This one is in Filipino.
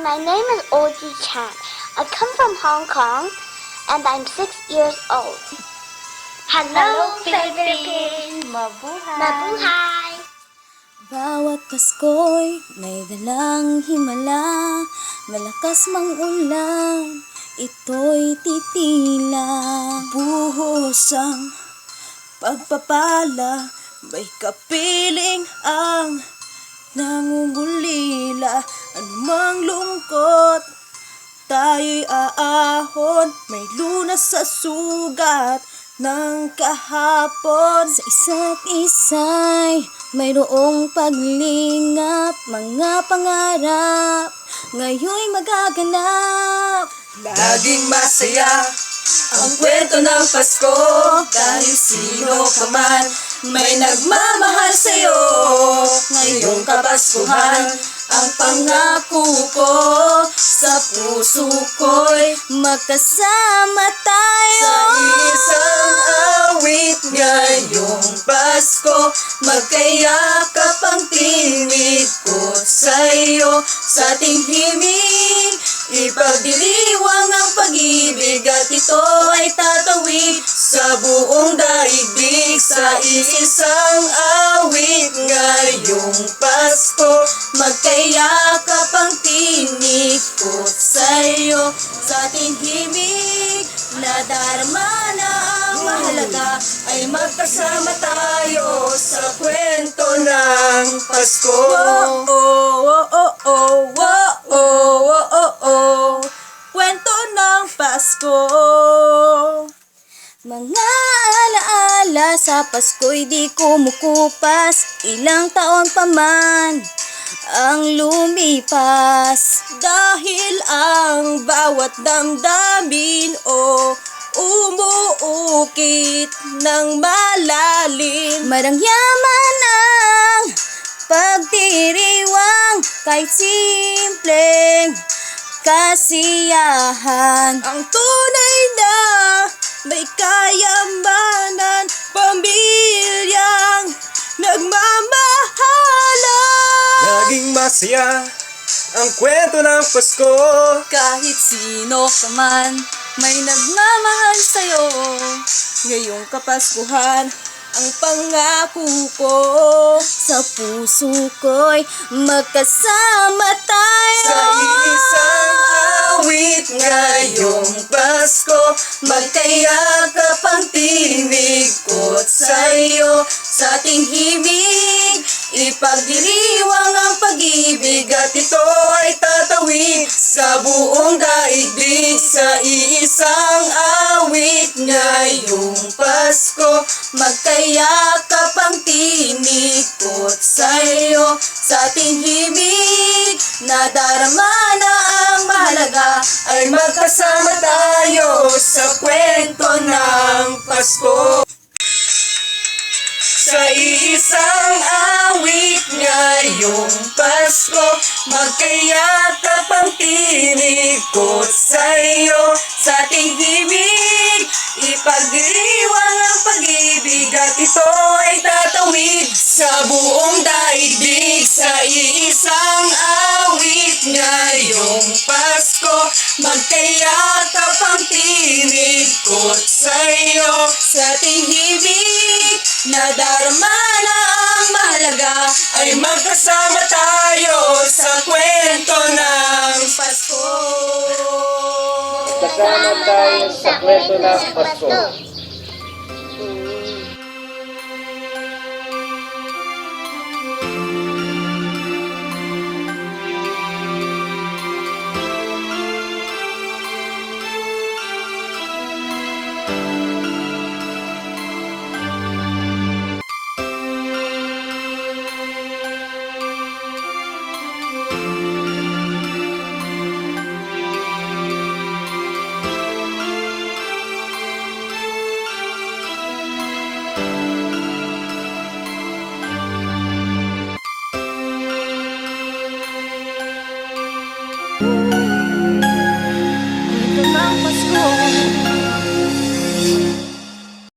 my name is Oji Chan. I come from Hong Kong and I'm 6 years old. Hello, Philippines! Mabuhay! Mabuhay! Bawat Pasko'y may dalang himala, malakas mang ulan, ito'y titila. Buhos ang pagpapala, may kapiling ang nangungulila. Anumang lungkot, tayo'y aahon, may lunas sa sugat ng kahapon. Sa isa't isa'y mayroong paglingap, mga pangarap ngayon'y magaganap. Laging masaya ang kwento ng Pasko, kahit sino ka man may nagmamahal sa'yo. Ngayong Kapaskuhan, ang pangako ko sa puso ko'y Magkasama tayo sa isang awit ngayong Pasko. Magkayakap ang tinig ko sa'yo, sa ating himig ipagdiriwang ang pag-ibig, at ito ay tatawid sa buong daigdig. Sa isang awit ngayong Pasko, magkayakap ang tinig ko sa'yo, sa ating himig nadarama na ang mahalaga ay magkasama tayo sa kwento ng Pasko. Oh, oh, oh, oh, oh, oh, oh, oh, oh. Kwento ng Pasko. Mga alaala sa Pasko'y di kumukupas, ilang taon pa man ang lumipas. Dahil ang bawat damdamin umuukit ng malalim. Marangyaman ang pagdiriwang, kahit simpleng kasiyahan. Ang tunay na may kayamanan, pamilyang nagmamahalan. Laging masaya ang kwento ng Pasko, Kahit sino ka man may nagmamahal sa'yo. Ngayong Kapaskuhan, ang pangako ko sa puso ko'y magkasama tayo. sa isang awit ngayong Pasko, magkayakap ang tinig ko sa'yo, sa ating himig ipagdiriwang ang pag-ibig, at ito ay tatawid sa buong daigdig. Sa isang awit ngayong Pasko, magkayakap ang tinig ko sa'yo, sa ating himig nadarama na ang mahalaga ay magkasama tayo sa kwento ng Pasko. Sa isang awit ngayong Pasko, magkayakap ang tinig ko sa'yo, sa ating himig ipagdiriwang ang pag-ibig, at ito ay tatawid sa buong daigdig. Sa isang awit ngayong Pasko, magkayakap ang tinig ko sa'yo, sa ating himig nadarama na ang mahalaga ay magkasama tayo sa kwento ng Pasko. Kasama tayo sa kwento ng Pasko.